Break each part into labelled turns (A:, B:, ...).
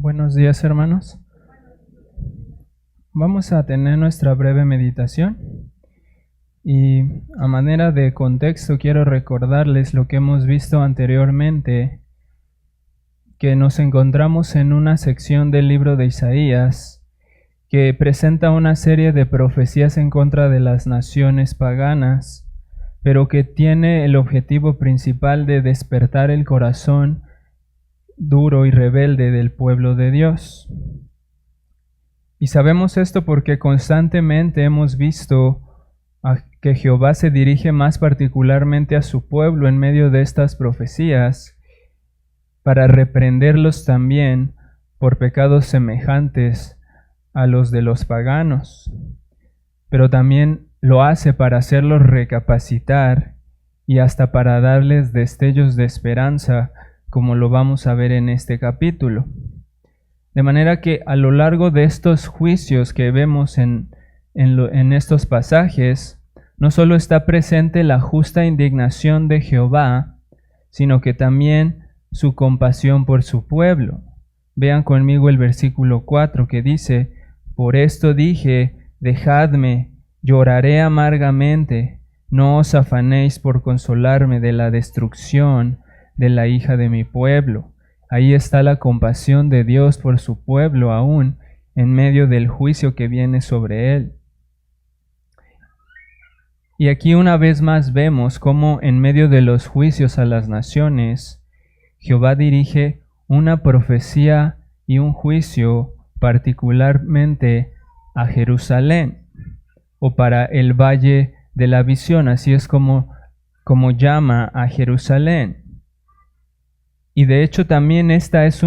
A: Buenos días, hermanos. Vamos a tener nuestra breve meditación y a manera de contexto quiero recordarles lo que hemos visto anteriormente, que nos encontramos en una sección del libro de Isaías que presenta una serie de profecías en contra de las naciones paganas, pero que tiene el objetivo principal de despertar el corazón duro y rebelde del pueblo de Dios. Y sabemos esto porque constantemente hemos visto que Jehová se dirige más particularmente a su pueblo en medio de estas profecías para reprenderlos también por pecados semejantes a los de los paganos, pero también lo hace para hacerlos recapacitar y hasta para darles destellos de esperanza, como lo vamos a ver en este capítulo. De manera que a lo largo de estos juicios que vemos en estos pasajes, no solo está presente la justa indignación de Jehová, sino que también su compasión por su pueblo. Vean conmigo el versículo 4 que dice: «Por esto dije, dejadme, lloraré amargamente, no os afanéis por consolarme de la destrucción de la hija de mi pueblo». Ahí está la compasión de Dios por su pueblo aún en medio del juicio que viene sobre él. Y aquí una vez más vemos cómo en medio de los juicios a las naciones, Jehová dirige una profecía y un juicio particularmente a Jerusalén, o para el valle de la visión, así es como llama a Jerusalén. Y de hecho también esta es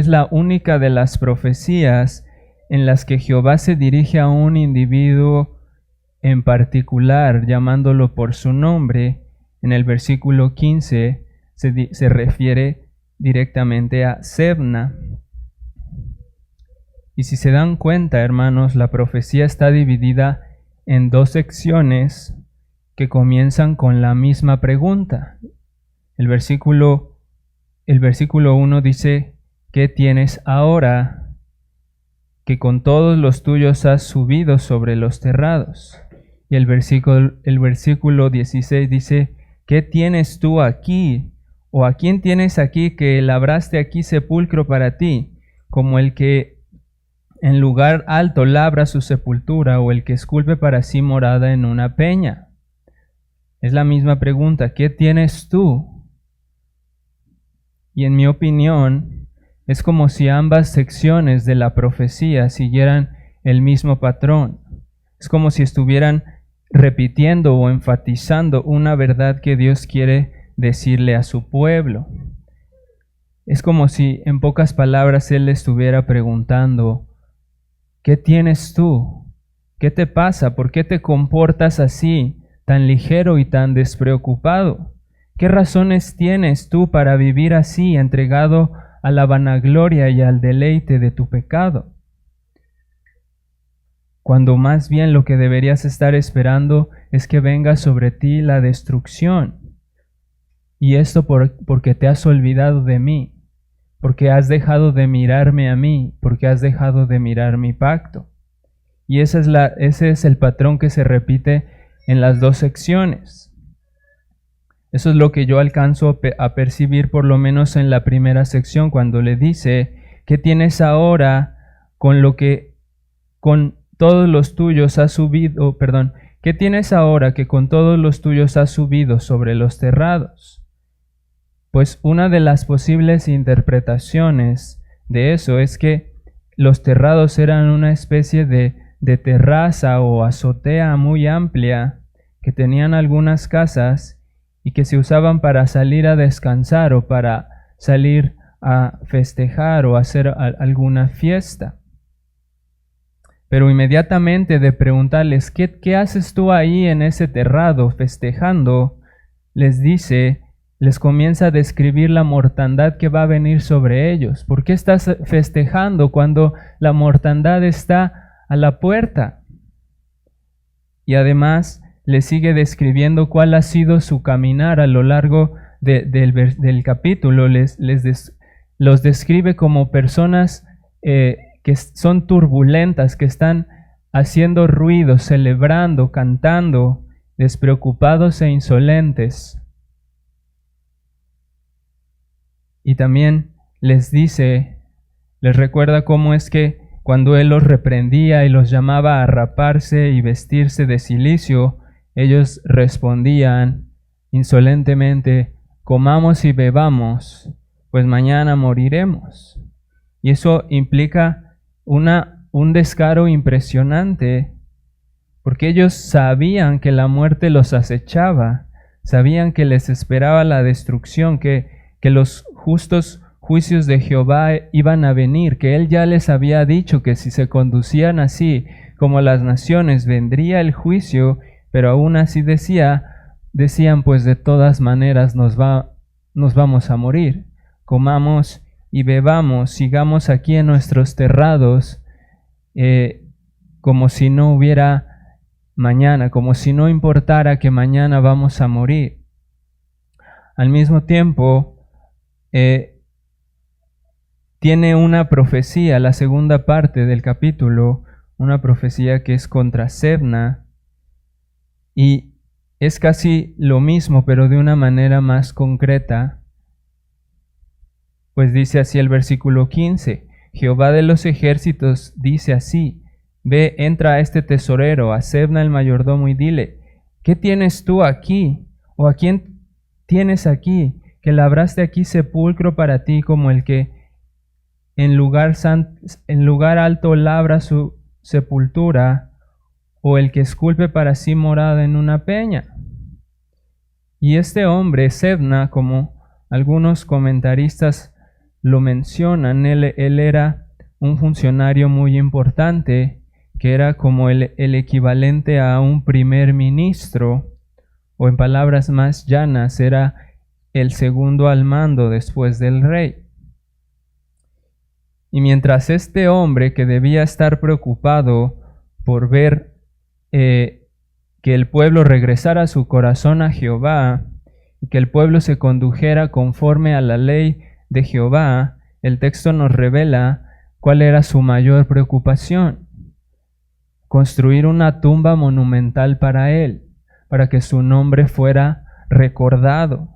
A: la única de las profecías en las que Jehová se dirige a un individuo en particular, llamándolo por su nombre. En el versículo 15 se refiere directamente a Sebna. Y si se dan cuenta, hermanos, la profecía está dividida en dos secciones que comienzan con la misma pregunta. El versículo 1 dice: ¿qué tienes ahora que con todos los tuyos has subido sobre los terrados? Y el versículo 16 dice: ¿qué tienes tú aquí? ¿O a quién tienes aquí que labraste aquí sepulcro para ti? Como el que en lugar alto labra su sepultura, o el que esculpe para sí morada en una peña. Es la misma pregunta: ¿qué tienes tú? Y en mi opinión, es como si ambas secciones de la profecía siguieran el mismo patrón. Es como si estuvieran repitiendo o enfatizando una verdad que Dios quiere decirle a su pueblo. Es como si, en pocas palabras, Él le estuviera preguntando: ¿qué tienes tú? ¿Qué te pasa? ¿Por qué te comportas así, tan ligero y tan despreocupado? ¿Qué razones tienes tú para vivir así, entregado a la vanagloria y al deleite de tu pecado? Cuando más bien lo que deberías estar esperando es que venga sobre ti la destrucción. Y esto porque te has olvidado de mí, porque has dejado de mirarme a mí, porque has dejado de mirar mi pacto. Y ese es el patrón que se repite en las dos secciones. Eso es lo que yo alcanzo a percibir, por lo menos en la primera sección, cuando le dice: ¿qué tienes ahora con lo que con todos los tuyos has subido? ¿Qué tienes ahora que con todos los tuyos has subido sobre los terrados? Pues una de las posibles interpretaciones de eso es que los terrados eran una especie de terraza o azotea muy amplia que tenían algunas casas y que se usaban para salir a descansar o para salir a festejar o hacer alguna fiesta. Pero inmediatamente de preguntarles: ¿qué haces tú ahí en ese terrado festejando?, les comienza a describir la mortandad que va a venir sobre ellos. ¿Por qué estás festejando cuando la mortandad está a la puerta? Y además le sigue describiendo cuál ha sido su caminar a lo largo del capítulo. Los describe como personas que son turbulentas, que están haciendo ruido, celebrando, cantando, despreocupados e insolentes. Y también les recuerda cómo es que cuando él los reprendía y los llamaba a raparse y vestirse de cilicio, ellos respondían insolentemente: comamos y bebamos, pues mañana moriremos. Y eso implica un descaro impresionante, porque ellos sabían que la muerte los acechaba, sabían que les esperaba la destrucción, que los justos juicios de Jehová iban a venir, que él ya les había dicho que si se conducían así como las naciones vendría el juicio, pero aún así decían, pues de todas maneras nos vamos a morir. Comamos y bebamos, sigamos aquí en nuestros terrados, como si no hubiera mañana, como si no importara que mañana vamos a morir. Al mismo tiempo, tiene una profecía, la segunda parte del capítulo, una profecía que es contra Sebna, y es casi lo mismo, pero de una manera más concreta. Pues dice así el versículo 15, Jehová de los ejércitos dice así: ve, entra a este tesorero, a Sebna el mayordomo, y dile: ¿qué tienes tú aquí? ¿O a quién tienes aquí? Que labraste aquí sepulcro para ti, como el que en lugar alto labra su sepultura, o el que esculpe para sí morada en una peña. Y este hombre, Sebna, como algunos comentaristas lo mencionan, él era un funcionario muy importante, que era como el equivalente a un primer ministro, o en palabras más llanas, era el segundo al mando después del rey. Y mientras este hombre, que debía estar preocupado por ver que el pueblo regresara su corazón a Jehová y que el pueblo se condujera conforme a la ley de Jehová, el texto nos revela cuál era su mayor preocupación: construir una tumba monumental para él, para que su nombre fuera recordado.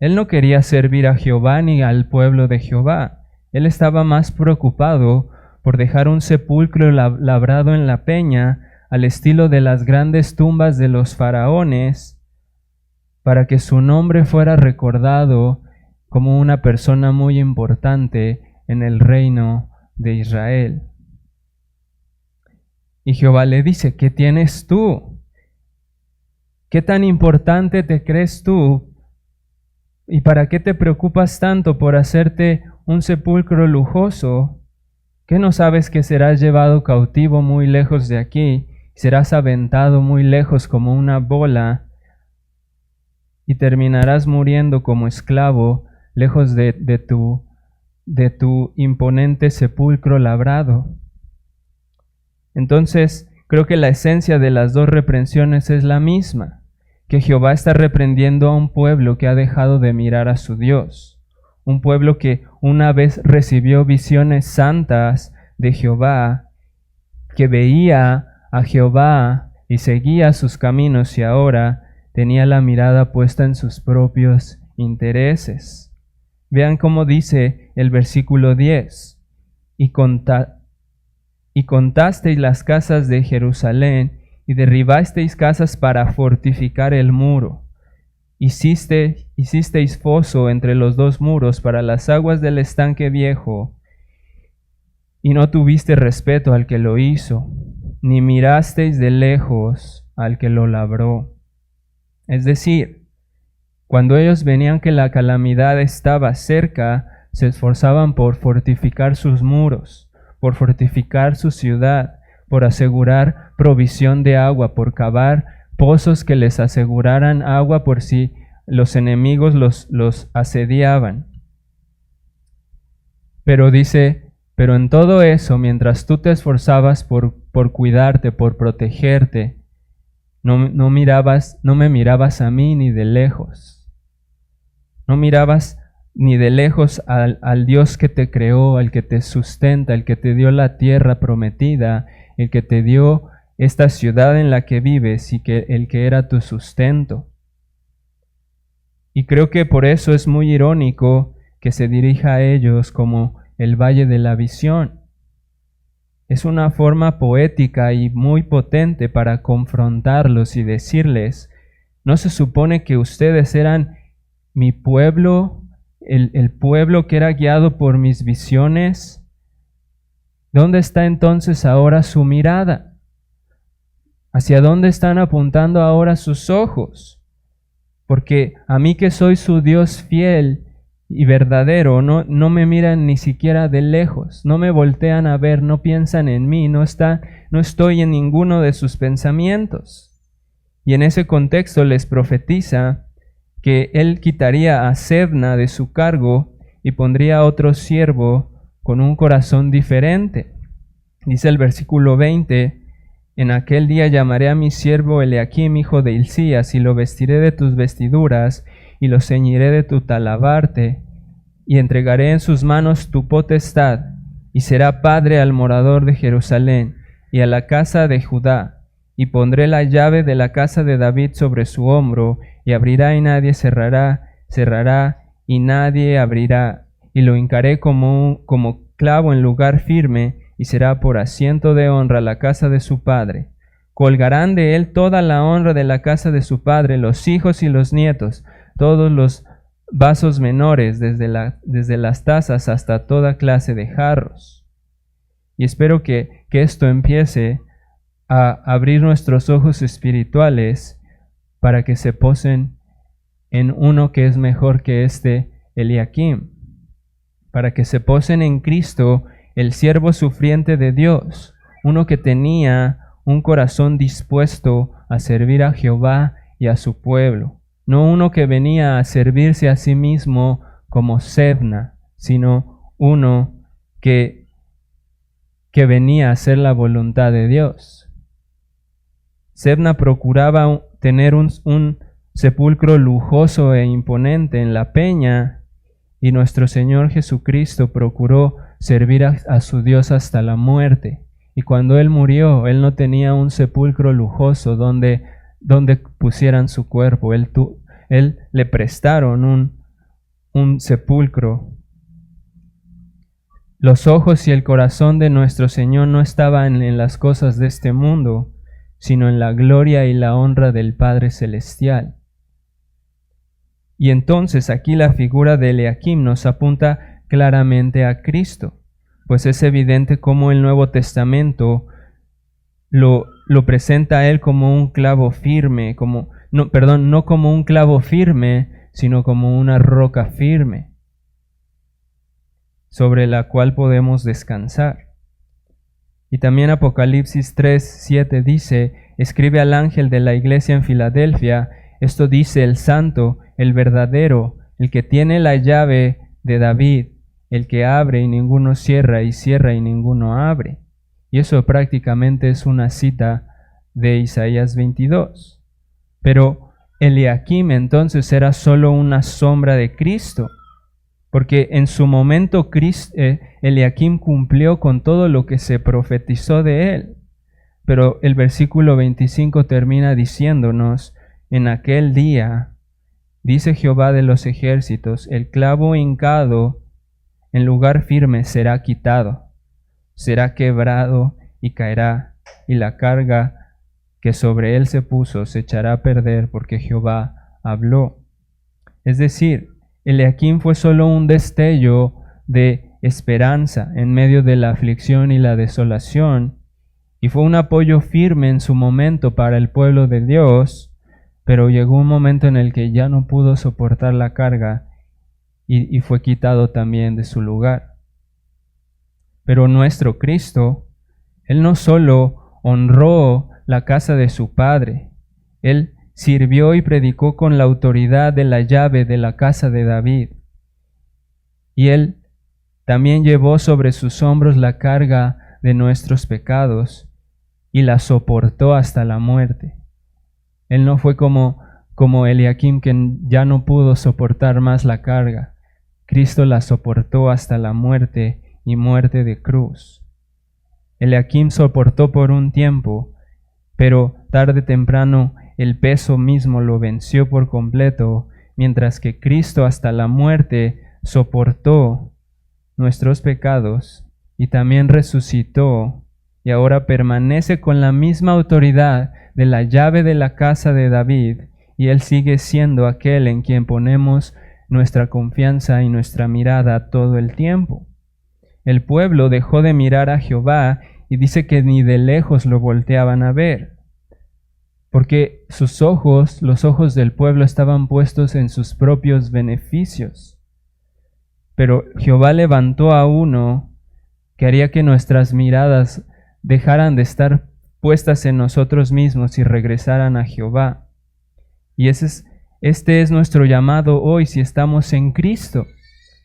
A: Él no quería servir a Jehová ni al pueblo de Jehová. Él estaba más preocupado por dejar un sepulcro labrado en la peña, al estilo de las grandes tumbas de los faraones, para que su nombre fuera recordado como una persona muy importante en el reino de Israel. Y Jehová le dice: ¿qué tienes tú? ¿Qué tan importante te crees tú? ¿Y para qué te preocupas tanto por hacerte un sepulcro lujoso? ¿Qué no sabes que serás llevado cautivo muy lejos de aquí? Serás aventado muy lejos como una bola y terminarás muriendo como esclavo lejos de tu imponente sepulcro labrado. Entonces, creo que la esencia de las dos reprensiones es la misma, que Jehová está reprendiendo a un pueblo que ha dejado de mirar a su Dios, un pueblo que una vez recibió visiones santas de Jehová, que veía a Jehová y seguía sus caminos, y ahora tenía la mirada puesta en sus propios intereses. Vean cómo dice el versículo 10, y contasteis las casas de Jerusalén, y derribasteis casas para fortificar el muro. Hicisteis foso entre los dos muros para las aguas del estanque viejo, y no tuviste respeto al que lo hizo, ni mirasteis de lejos al que lo labró. Es decir, cuando ellos veían que la calamidad estaba cerca, se esforzaban por fortificar sus muros, por fortificar su ciudad, por asegurar provisión de agua, por cavar pozos que les aseguraran agua por si los enemigos los asediaban. Pero dice, pero en todo eso, mientras tú te esforzabas por cuidarte, por protegerte, no me mirabas a mí ni de lejos. No mirabas ni de lejos al Dios que te creó, al que te sustenta, el que te dio la tierra prometida, el que te dio esta ciudad en la que vives y el que era tu sustento. Y creo que por eso es muy irónico que se dirija a ellos como el Valle de la Visión. Es una forma poética y muy potente para confrontarlos y decirles: ¿no se supone que ustedes eran mi pueblo, el pueblo que era guiado por mis visiones? ¿Dónde está entonces ahora su mirada? ¿Hacia dónde están apuntando ahora sus ojos? Porque a mí, que soy su Dios fiel y verdadero, no me miran ni siquiera de lejos, no me voltean a ver, no piensan en mí, no estoy en ninguno de sus pensamientos. Y en ese contexto les profetiza que él quitaría a Sebna de su cargo y pondría a otro siervo con un corazón diferente. Dice el versículo 20: en aquel día llamaré a mi siervo Eliaquim, hijo de Hilcías, y lo vestiré de tus vestiduras, y lo ceñiré de tu talabarte, y entregaré en sus manos tu potestad, y será padre al morador de Jerusalén, y a la casa de Judá, y pondré la llave de la casa de David sobre su hombro, y abrirá y nadie cerrará, cerrará y nadie abrirá, y lo hincaré como clavo en lugar firme, y será por asiento de honra la casa de su padre. Colgarán de él toda la honra de la casa de su padre, los hijos y los nietos, todos los vasos menores, desde las tazas hasta toda clase de jarros. Y espero que esto empiece a abrir nuestros ojos espirituales para que se posen en uno que es mejor que este Eliaquim, para que se posen en Cristo, el siervo sufriente de Dios, uno que tenía un corazón dispuesto a servir a Jehová y a su pueblo, no uno que venía a servirse a sí mismo como Sebna, sino uno que venía a hacer la voluntad de Dios. Sebna procuraba tener un sepulcro lujoso e imponente en la peña, y nuestro Señor Jesucristo procuró servir a su Dios hasta la muerte. Y cuando Él murió, Él no tenía un sepulcro lujoso donde pusieran su cuerpo. Él le prestaron un sepulcro. Los ojos y el corazón de nuestro Señor no estaban en las cosas de este mundo, sino en la gloria y la honra del Padre Celestial. Y entonces aquí la figura de Eliaquim nos apunta claramente a Cristo, pues es evidente cómo el Nuevo Testamento lo presenta a Él como un clavo firme, no como un clavo firme, sino como una roca firme, sobre la cual podemos descansar. Y también Apocalipsis 3:7 dice: escribe al ángel de la iglesia en Filadelfia, esto dice el santo, el verdadero, el que tiene la llave de David, el que abre y ninguno cierra, y cierra y ninguno abre. Y eso prácticamente es una cita de Isaías 22. Pero Eliaquim entonces era solo una sombra de Cristo, porque en su momento Eliaquim cumplió con todo lo que se profetizó de él. Pero el versículo 25 termina diciéndonos: en aquel día, dice Jehová de los ejércitos, el clavo hincado en lugar firme será quitado, será quebrado y caerá, y la carga que sobre él se puso se echará a perder, porque Jehová habló. Es decir, Eliaquim fue solo un destello de esperanza en medio de la aflicción y la desolación, y fue un apoyo firme en su momento para el pueblo de Dios, pero llegó un momento en el que ya no pudo soportar la carga y fue quitado también de su lugar. Pero nuestro Cristo, Él no solo honró la casa de su Padre, Él sirvió y predicó con la autoridad de la llave de la casa de David. Y Él también llevó sobre sus hombros la carga de nuestros pecados y la soportó hasta la muerte. Él no fue como Eliaquim, que ya no pudo soportar más la carga, Cristo la soportó hasta la muerte y muerte de cruz. Eliakim soportó por un tiempo, pero tarde o temprano el peso mismo lo venció por completo, mientras que Cristo hasta la muerte soportó nuestros pecados y también resucitó y ahora permanece con la misma autoridad de la llave de la casa de David, y Él sigue siendo aquel en quien ponemos nuestra confianza y nuestra mirada todo el tiempo. El pueblo dejó de mirar a Jehová y dice que ni de lejos lo volteaban a ver, porque sus ojos, los ojos del pueblo, estaban puestos en sus propios beneficios. Pero Jehová levantó a uno que haría que nuestras miradas dejaran de estar puestas en nosotros mismos y regresaran a Jehová. Y este es nuestro llamado hoy si estamos en Cristo.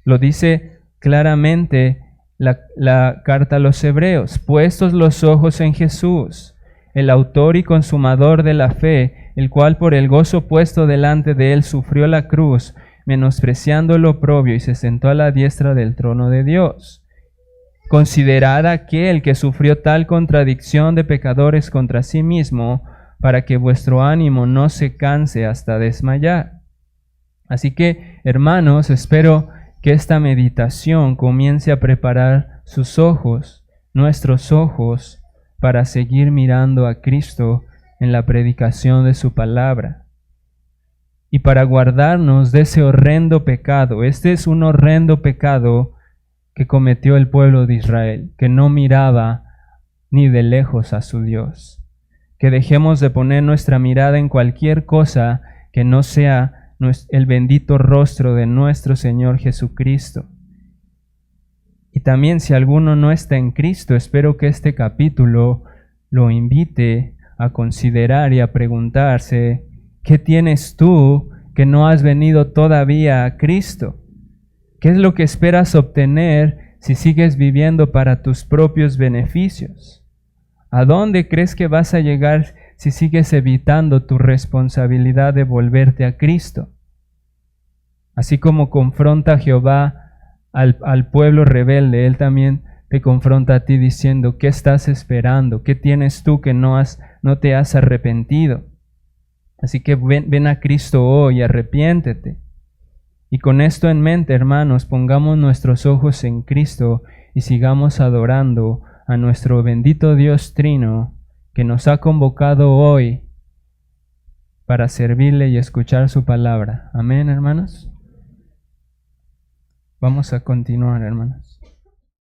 A: Lo dice claramente la carta a los Hebreos: puestos los ojos en Jesús, el autor y consumador de la fe, el cual por el gozo puesto delante de él sufrió la cruz, menospreciando el oprobio, y se sentó a la diestra del trono de Dios. Considerad aquel que sufrió tal contradicción de pecadores contra sí mismo, para que vuestro ánimo no se canse hasta desmayar. Así que, hermanos, espero que esta meditación comience a preparar sus ojos, nuestros ojos, para seguir mirando a Cristo en la predicación de su palabra. Y para guardarnos de ese horrendo pecado. Este es un horrendo pecado que cometió el pueblo de Israel, que no miraba ni de lejos a su Dios. Que dejemos de poner nuestra mirada en cualquier cosa que no sea el bendito rostro de nuestro Señor Jesucristo. Y también, si alguno no está en Cristo, espero que este capítulo lo invite a considerar y a preguntarse: ¿qué tienes tú que no has venido todavía a Cristo? ¿Qué es lo que esperas obtener si sigues viviendo para tus propios beneficios? ¿A dónde crees que vas a llegar si sigues evitando tu responsabilidad de volverte a Cristo? Así como confronta a Jehová al pueblo rebelde, Él también te confronta a ti diciendo: ¿qué estás esperando? ¿Qué tienes tú que no te has arrepentido? Así que ven a Cristo hoy, arrepiéntete. Y con esto en mente, hermanos, pongamos nuestros ojos en Cristo y sigamos adorando a nuestro bendito Dios Trino, que nos ha convocado hoy para servirle y escuchar su palabra. Amén, hermanos. Vamos a continuar, hermanos.